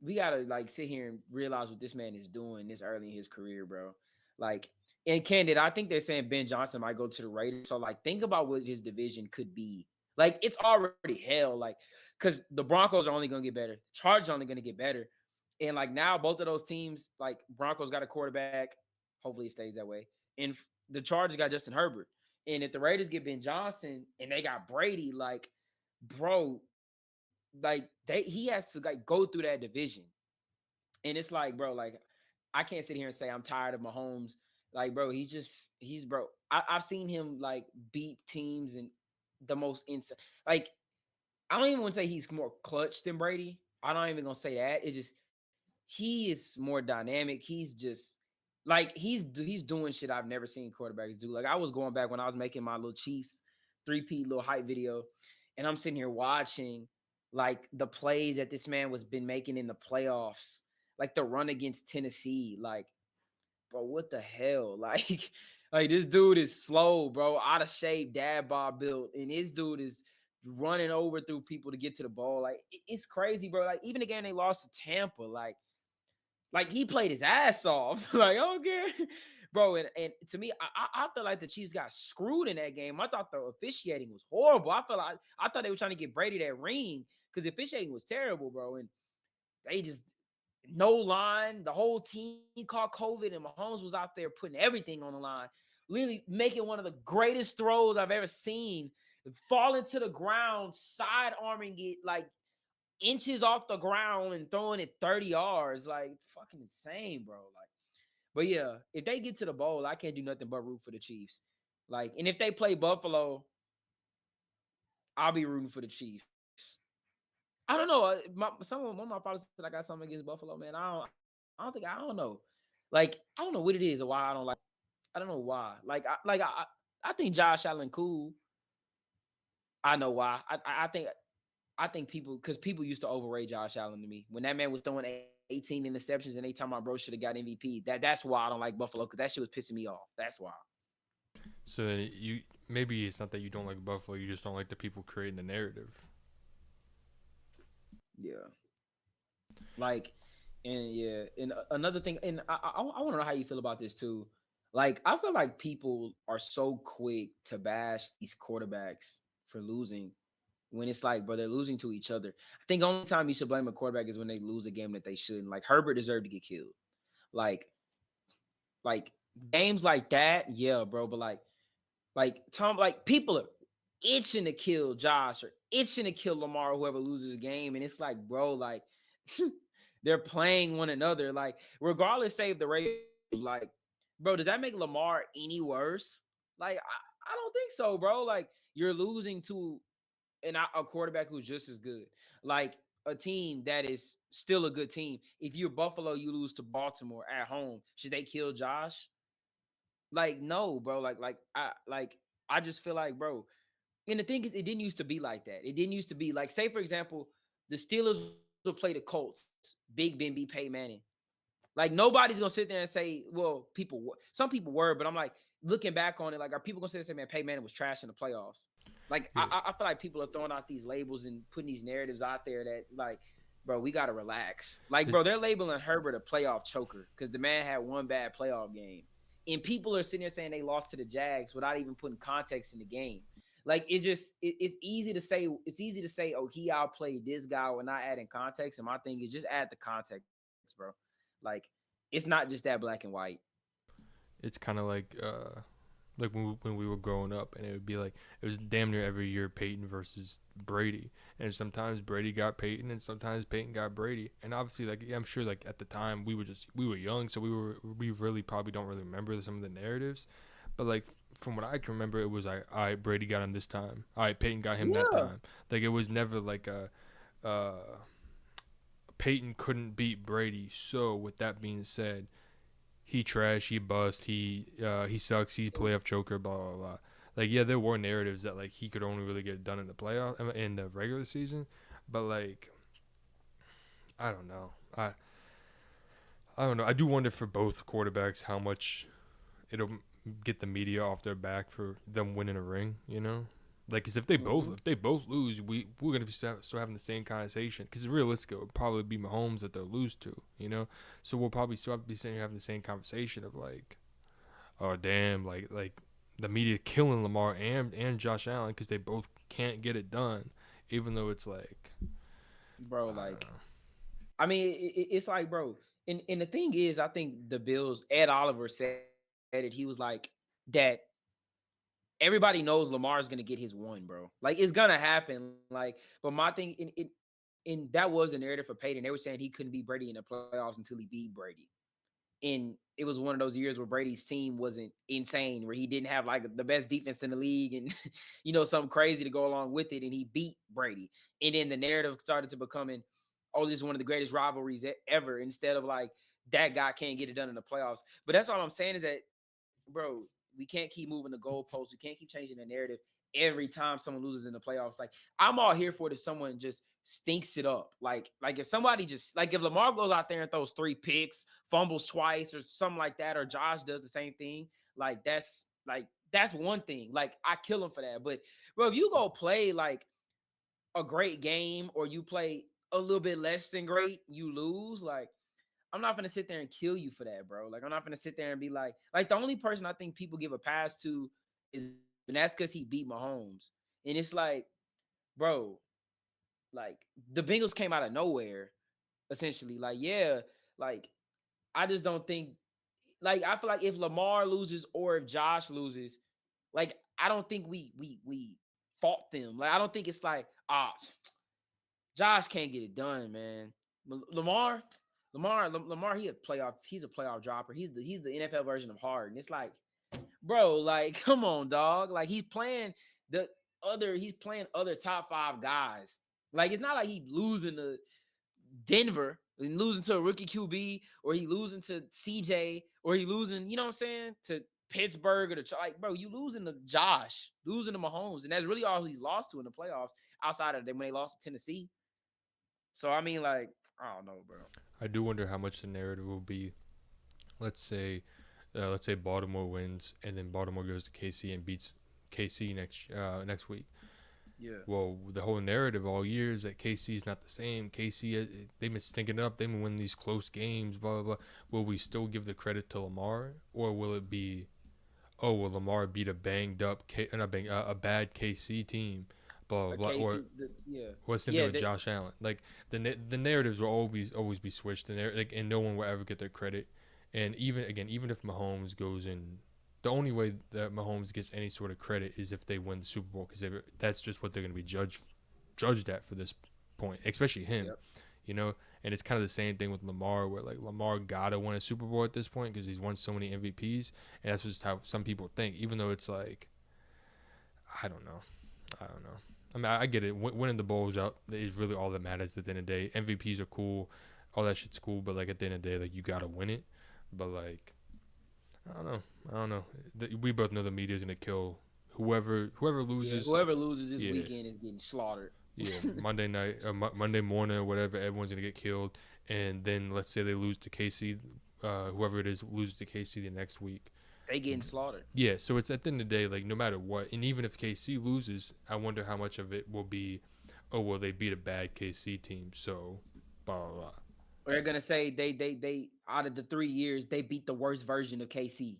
we gotta like sit here and realize what this man is doing this early in his career, bro. Like, and Candid, I think they're saying Ben Johnson might go to the Raiders. So like, think about what his division could be. Like, it's already hell. Like, because the Broncos are only gonna get better, Chargers are only gonna get better, and like now both of those teams, like Broncos got a quarterback. Hopefully, it stays that way. And the Chargers got Justin Herbert. And if the Raiders get Ben Johnson and they got Brady, like, bro, like he has to like go through that division. And it's like, bro, like I can't sit here and say I'm tired of Mahomes. Like, bro, he's bro. I've seen him like beat teams and the most insane. Like, I don't even want to say he's more clutch than Brady. I don't even gonna say that. It's just he is more dynamic. He's just like he's doing shit I've never seen quarterbacks do. Like I was going back when I was making my little Chiefs 3P little hype video, and I'm sitting here watching like the plays that this man was been making in the playoffs, like the run against Tennessee. Like, bro, what the hell? Like this dude is slow, bro, out of shape, dad bod built, and this dude is running over through people to get to the ball. Like it's crazy, bro. Like even the game they lost to Tampa, like he played his ass off. Like, okay. Bro, and to me, I feel like the Chiefs got screwed in that game. I thought the officiating was horrible. I thought they were trying to get Brady that ring because the officiating was terrible, bro. And they just no line. The whole team caught COVID, and Mahomes was out there putting everything on the line, literally making one of the greatest throws I've ever seen, falling to the ground, side arming it like inches off the ground and throwing it 30 yards. Like fucking insane, bro. Like, but yeah, if they get to the bowl, I can't do nothing but root for the Chiefs. Like, and if they play Buffalo, I'll be rooting for the Chiefs. I don't know. One of my followers said I got something against Buffalo, man. I don't know. Like, I don't know what it is or why I don't like. I don't know why. I think Josh Allen cool. I know why. I think people, because people used to overrate Josh Allen to me. When that man was throwing 18 interceptions and they talking about bro should have got MVP. That's why I don't like Buffalo, because that shit was pissing me off. That's why. So you maybe it's not that you don't like Buffalo, you just don't like the people creating the narrative. Yeah. Like, and yeah, and another thing, and I want to know how you feel about this too. Like, I feel like people are so quick to bash these quarterbacks for losing when it's like, bro, they're losing to each other. I think the only time you should blame a quarterback is when they lose a game that they shouldn't. Like Herbert deserved to get killed. Like, like games like that, yeah, bro. But like Tom, like people are itching to kill Josh or itching to kill Lamar, or whoever loses a game, and it's like, bro, like they're playing one another. Like, regardless, say if the Ravens, like, bro, does that make Lamar any worse? Like, I don't think so, bro. Like, you're losing to a quarterback who's just as good. Like a team that is still a good team. If you're Buffalo, you lose to Baltimore at home. Should they kill Josh? Like, no, bro. I just feel like, bro. And the thing is, it didn't used to be like that. It didn't used to be like, say, for example, the Steelers will play the Colts. Big Ben beat Peyton Manning. Like nobody's gonna sit there and say, well, some people were, but I'm like looking back on it, like, are people gonna sit there and say, man, Peyton Manning was trash in the playoffs? Like, Yeah. I feel like people are throwing out these labels and putting these narratives out there that, like, bro, we gotta relax. Like, bro, they're labeling Herbert a playoff choker because the man had one bad playoff game, and people are sitting there saying they lost to the Jags without even putting context in the game. Like, it's just it's easy to say. It's easy to say, oh, he outplayed this guy without not adding context. And my thing is just add the context, bro. Like, it's not just that black and white. It's kind of like when we were growing up, and it would be like it was damn near every year Peyton versus Brady, and sometimes Brady got Peyton, and sometimes Peyton got Brady, and obviously, like, I'm sure, like, at the time we were young, so we really probably don't really remember some of the narratives, But like from what I can remember, it was like, all right, Brady got him this time. All right, Peyton got him that Yeah, time. Like it was never like a Peyton couldn't beat Brady. So with that being said, he trash, he bust, he sucks, he playoff choker, blah blah blah. Like yeah, there were narratives that like he could only really get it done in the playoff in the regular season, but like I don't know. I don't know. I do wonder for both quarterbacks how much it'll get the media off their back for them winning a ring. You know, like because hmm if they both lose, we're gonna be still having the same conversation. Because realistically, it would probably be Mahomes that they'll lose to. You know, so we'll probably still have to be sitting here having the same conversation of like, oh damn, like the media killing Lamar and Josh Allen because they both can't get it done, even though it's like bro. I don't Like, know. I mean, it's like, bro. And the thing is, I think the Bills. Ed Oliver said it. He was like that. Everybody knows Lamar's gonna get his one, bro. Like it's gonna happen. Like, but my thing in that was the narrative for Peyton. They were saying he couldn't beat Brady in the playoffs until he beat Brady. And it was one of those years where Brady's team wasn't insane, where he didn't have like the best defense in the league and something crazy to go along with it, and he beat Brady. And then the narrative started to becoming, oh, this is one of the greatest rivalries ever, instead of like that guy can't get it done in the playoffs. But that's all I'm saying is that, bro, we can't keep moving the goalposts. We can't keep changing the narrative every time someone loses in the playoffs. Like I'm all here for it if someone just stinks it up. Like if somebody just like if Lamar goes out there and throws 3 picks, fumbles twice or something like that, or Josh does the same thing, that's one thing. Like I kill him for that. But bro, if you go play like a great game or you play a little bit less than great, you lose. Like I'm not gonna sit there and kill you for that, bro. Like I'm not gonna sit there and be like the only person I think people give a pass to is Mahomes, and that's because he beat Mahomes. And it's like, bro, like the Bengals came out of nowhere, essentially. Like, yeah, like I just don't think like I feel like if Lamar loses or if Josh loses, like I don't think we fought them. Like I don't think it's like Josh can't get it done, man. Lamar, he's a playoff dropper. He's the NFL version of Harden. It's like, bro, like, come on, dog. Like the he's playing other top 5 guys. Like, it's not like he losing to Denver and losing to a rookie QB, or he losing to CJ, or he losing, you know what I'm saying, to Pittsburgh or like, bro, you losing to Josh, losing to Mahomes, and that's really all he's lost to in the playoffs outside of them when they lost to Tennessee. So I mean, like, I don't know, bro. I do wonder how much the narrative will be. Let's say, Baltimore wins, and then Baltimore goes to KC and beats KC next week. Yeah. Well, the whole narrative all year is that KC is not the same. KC, they've been stinking up. They've been winning these close games. Blah blah blah. Will we still give the credit to Lamar, or will it be, oh, well, Lamar beat a banged up, a bad KC team, blah blah A blah, or KC, yeah, what's the thing yeah, with Josh Allen? Like the narratives will always be switched, and no one will ever get their credit. And even if Mahomes goes in, the only way that Mahomes gets any sort of credit is if they win the Super Bowl, because that's just what they're going to be judged at for this point, especially him. yep. You know, and it's kind of the same thing with Lamar, where like Lamar gotta win a Super Bowl at this point because he's won so many MVPs, and that's just how some people think. Even though it's like, I don't know. I don't know. I mean, I get it. Winning the bowls out is really all that matters at the end of the day. MVPs are cool, all that shit's cool, but like at the end of the day, like you gotta win it. But like, I don't know. I don't know. We both know the media's gonna kill whoever Yeah, loses. whoever loses this Yeah, weekend is getting slaughtered. yeah. Monday night, Monday morning, or whatever. Everyone's gonna get killed, and then let's say they lose to KC. Whoever it is loses to KC the next week. They getting slaughtered. Yeah, so it's at the end of the day, like no matter what, and even if KC loses, I wonder how much of it will be, oh well, they beat a bad KC team, so blah blah blah. Or they're gonna say they out of the 3 years they beat the worst version of KC.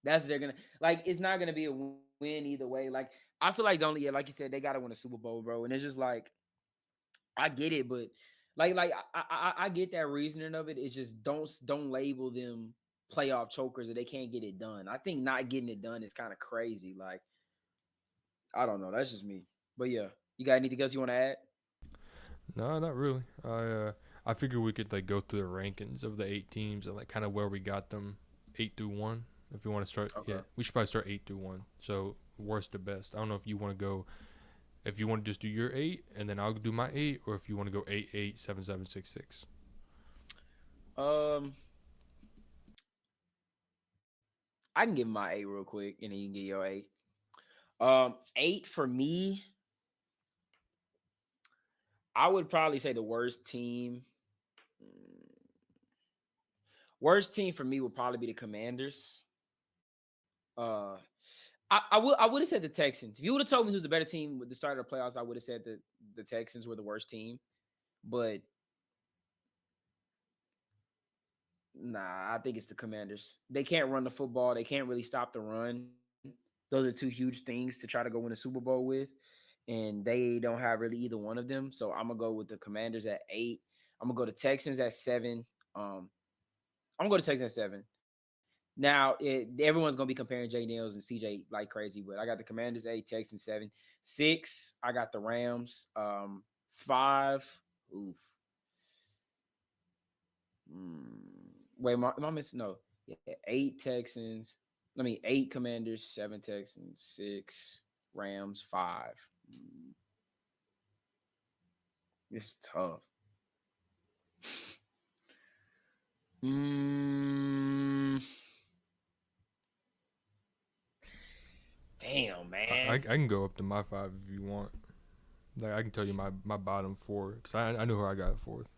That's what they're gonna like. It's not gonna be a win either way. Like I feel like the only like you said, they gotta win a Super Bowl, bro. And it's just like I get it, but I get that reasoning of it. It's just don't label them playoff chokers or they can't get it done. I think not getting it done is kind of crazy. Like I don't know. That's just me. But yeah, you got anything else you want to add? No, not really. I figure we could like go through the rankings of the 8 teams and like kind of where we got them 8 through 1. If you want to start, Okay. yeah, we should probably start 8 through 1. So worst to best. I don't know if you want to go, if you want to just do your 8 and then I'll do my 8, or if you want to go 8, 8, 7, 7, 6, 6. Um, I can give my 8 real quick, and then you can get your 8. 8 for me, I would probably say the worst team. mm, Worst team for me would probably be the Commanders. Uh, I would have said the Texans. If you would have told me who's the better team with the start of the playoffs, I would have said that the Texans were the worst team. But nah, I think it's the Commanders. They can't run the football. They can't really stop the run. Those are two huge things to try to go win a Super Bowl with, and they don't have really either one of them. So I'm gonna go with the Commanders at 8. I'm gonna go to Texans at 7. I'm gonna go to Texans at 7. Now, everyone's gonna be comparing Jay Nils and CJ like crazy, but I got the Commanders 8, Texans 7, 6. I got the Rams 5. Oof. Wait, am I missing? No, yeah, 8 Texans. I mean, 8 Commanders, 7 Texans, 6 Rams, 5. Mm, It's tough. Mm, Damn, I man. can go up to my 5 if you want. Like I can tell you my bottom 4 because I know who I got fourth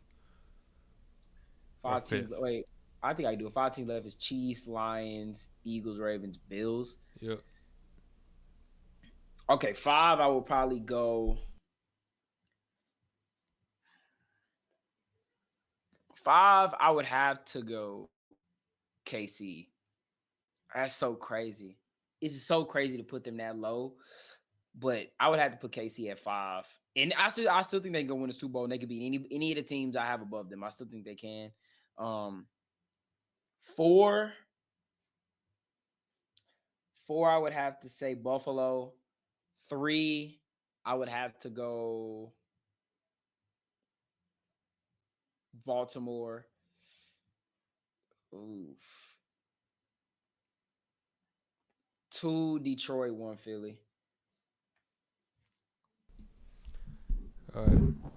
or 5 teams. fifth. Wait, I think I do. 5 teams left is Chiefs, Lions, Eagles, Ravens, Bills. Yep. Okay, 5. I will probably go 5. I would have to go KC. That's so crazy. It's so crazy to put them that low, but I would have to put KC at 5. And I still think they can go win the Super Bowl and they could beat any of the teams I have above them. I still think they can. 4, 4, I would have to say Buffalo. 3, I would have to go Baltimore. Oof. 2, Detroit. 1, Philly.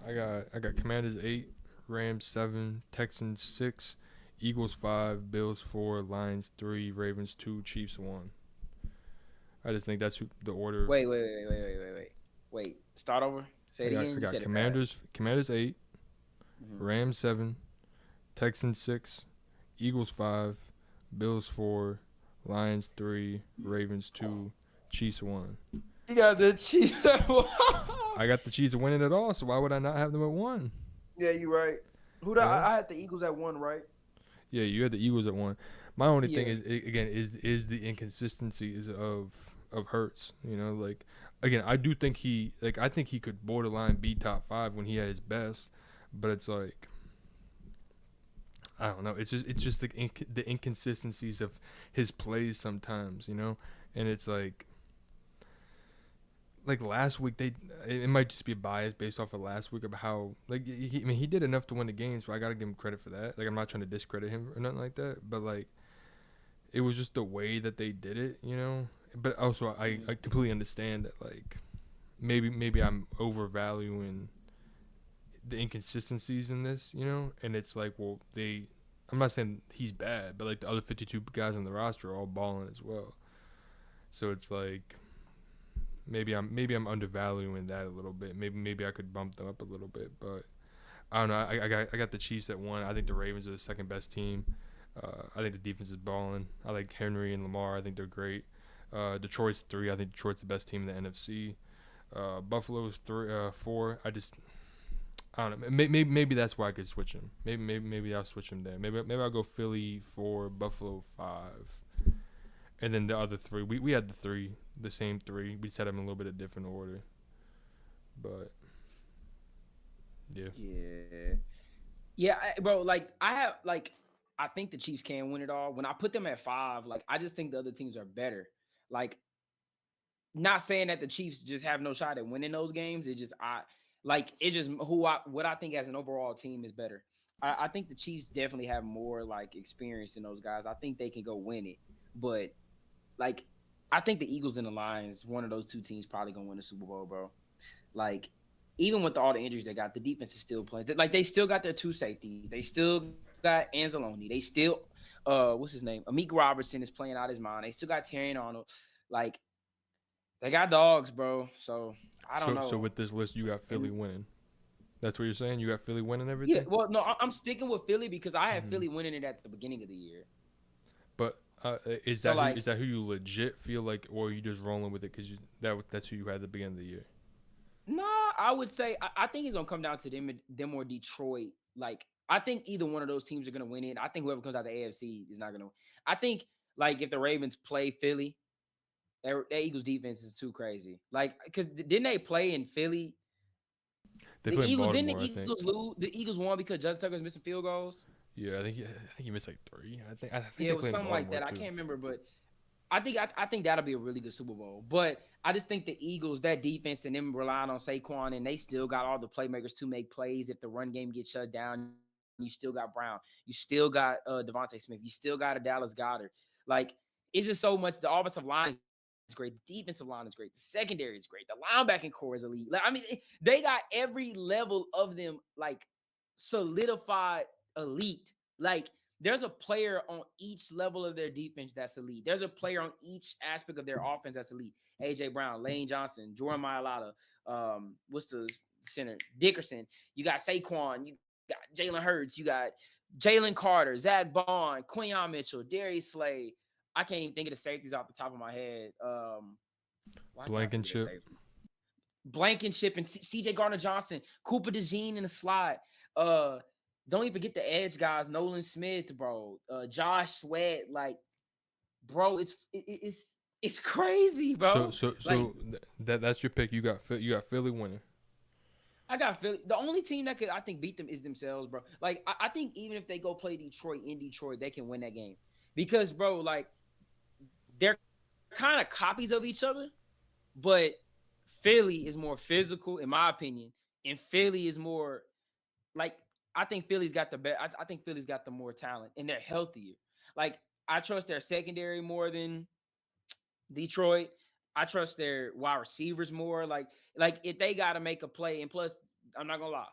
I got Commanders 8, Rams 7, Texans 6, Eagles 5, Bills 4, Lions 3, Ravens 2, Chiefs 1. I just think that's the order of. Wait. Start over. Say I it got again. I You got said it fast. Commanders 8, Mhm. Rams 7, Texans 6, Eagles 5, Bills 4, Lions 3, Ravens 2, Chiefs 1. You got the Chiefs at 1. I got the Chiefs winning it all, so why would I not have them at 1? Yeah, you right. You know? I had the Eagles at 1, right? Yeah, you had the Eagles at 1. My only thing Yeah. is again is the inconsistencies of Hurts. You know, like again, I think he could borderline be top 5 when he had his best, but it's like I don't know. It's just the inconsistencies of his plays sometimes, you know, and it's like last week it might just be a bias based off of last week of how like he did enough to win the game, so I gotta give him credit for that. Like I'm not trying to discredit him or nothing like that, but like it was just the way that they did it, you know. But also I completely understand that like maybe I'm overvaluing the inconsistencies in this, you know, and it's like well I'm not saying he's bad, but like the other 52 guys on the roster are all balling as well, so it's like maybe I'm undervaluing that a little bit. Maybe I could bump them up a little bit, but I don't know. I got the Chiefs at 1. I think the Ravens are the second best team. I think the defense is balling. I like Henry and Lamar. I think they're great. Detroit's 3. I think Detroit's the best team in the NFC. Buffalo's 4. I don't know. Maybe that's why I could switch him. Maybe I'll switch him there. Maybe I'll go Philly 4, Buffalo 5. And then the other 3, we had the same 3. We just had them in a little bit of different order. But yeah, Yeah. Yeah, bro, like I think the Chiefs can win it all. When I put them at 5, like I just think the other teams are better. Like not saying that the Chiefs just have no shot at winning those games. It's just what I think as an overall team is better. I think the Chiefs definitely have more like experience than those guys. I think they can go win it. But like, I think the Eagles and the Lions, one of those two teams probably gonna win the Super Bowl, bro. Like, even with all the injuries they got, the defense is still playing. Like, they still got their two safeties. They still got Anzalone. They still, what's his name? Amik Robertson is playing out his mind. They still got Terrion Arnold. Like, they got dogs, bro. So I don't So know. with this list, you got Philly And winning. That's what you're saying. You got Philly winning yeah, everything. well, no, I'm sticking with Philly because I had Hmm. Philly winning it at the beginning of the year. But is So like, that who you legit feel like, or are you just rolling with it because that's who you had at the beginning of the year? nah, I would say I think it's gonna come down to them or Detroit. Like, I think either one of those teams are gonna win it. I think whoever comes out the AFC is not gonna win. I think like if the Ravens play Philly, that Eagles defense is too crazy. Like, because didn't they play in Philly? They play in Didn't Baltimore, the I think. Eagles lose? The Eagles won because Justin Tucker was missing field goals. Yeah, I think he missed like three. I think Yeah, they it was play in something like Baltimore that. I too. can't remember, but I think that'll be a really good Super Bowl. But I just think the Eagles, that defense, and them relying on Saquon, and they still got all the playmakers to make plays. If the run game gets shut down, you still got Brown, you still got Devontae Smith, you still got a Dallas Goddard. Like, it's just so much. The offensive line is great, the defensive line is great, the secondary is great, the linebacking core is elite. Like, I mean, they got every level of them like solidified elite. Like, there's a player on each level of their defense that's elite. There's a player on each aspect of their offense that's elite. AJ Brown, Lane Johnson, Jordan Mailata, what's the center? Dickerson. You got Saquon. You got Jalen Hurts. You got Jalen Carter, Zach Bond, Quinyon Mitchell, Darius Slay. I can't even think of the safeties off the top of my head. Why can't I think of their Blankenship. safeties? Blankenship and CJ Gardner Johnson, Cooper DeJean in the slot. Uh, don't even forget the edge guys, Nolan Smith, bro. Josh Sweat, like, bro, it's crazy, So bro. so Like, so that's your pick. You got Philly winning. I got Philly. The only team that could, I think, beat them is themselves, bro. Like, I think even if they go play Detroit in Detroit, they can win that game because, bro, like, they're kind of copies of each other, but Philly is more physical, in my opinion, and Philly is more like, I think Philly's got the best. I think Philly's got the more talent, and they're healthier. Like, I trust their secondary more than Detroit. I trust their wide receivers more. Like if they got to make a play, and plus, I'm not gonna lie,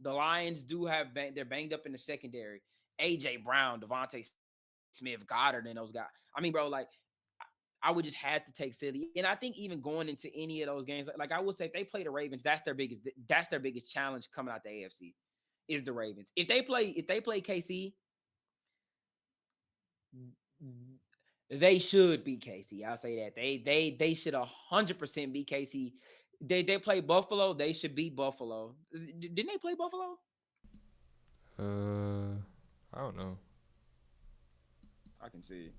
the Lions do have they're banged up in the secondary. AJ Brown, Devontae Smith, Goddard, and those guys. I mean, bro, like, I would just have to take Philly. And I think even going into any of those games, like I would say, if they play the Ravens, that's their biggest challenge coming out the AFC is the Ravens. If they play KC, they should be KC. I'll say that. They should 100% be KC. They play Buffalo, they should beat Buffalo. Didn't they play Buffalo? Uh, I don't know. I can see.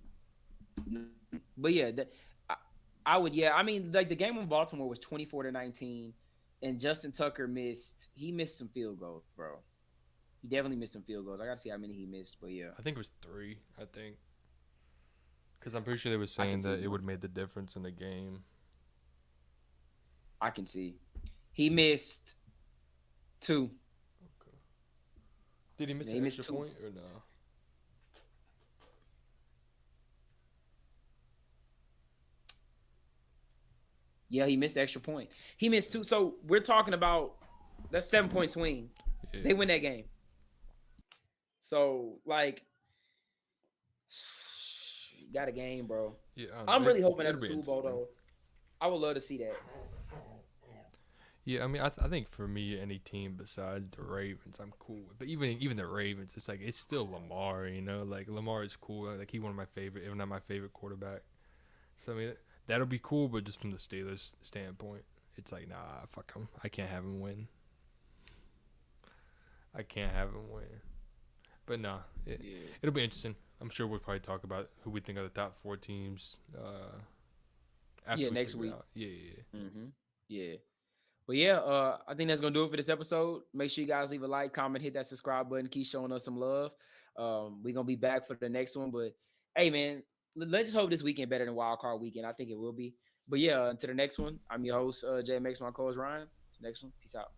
But yeah, I, I would, yeah. I mean, like, the game in Baltimore was 24-19, and Justin Tucker missed some field goals, bro. He definitely missed some field goals. I gotta see how many he missed, but yeah, I think it was three. I think because I'm pretty sure they were I can saying that see. it would have made the difference in the game. I can see. He missed two. Okay. Did he miss Yeah, an he extra missed two. point or no? Yeah, he missed the extra point. He missed two. So we're talking about that 7 point swing. Yeah. They win that game. So, like, got a game, bro. Yeah. I don't know. I'm really hoping It'll that's a be Super Bowl interesting. though. I would love to see that. Yeah, I mean, I think for me, any team besides the Ravens, I'm cool with. But even the Ravens, it's like it's still Lamar, you know. Like Lamar is cool. Like he one of my favorite, if not my favorite quarterback. So I mean, that'll be cool. But just from the Steelers standpoint, it's like nah, fuck him. I can't have him win. I can't have him win. But nah, Yeah. it'll be interesting. I'm sure we'll probably talk about who we think are the top four teams after Yeah, we next figure it week. out. Yeah. Yeah. But yeah, I think that's gonna do it for this episode. Make sure you guys leave a like, comment, hit that subscribe button, keep showing us some love. We're gonna be back for the next one. But hey, man, let's just hope this weekend better than Wild Card Weekend. I think it will be. But yeah, until the next one, I'm your host, JMX, my co-host Ryan. Next one, peace out.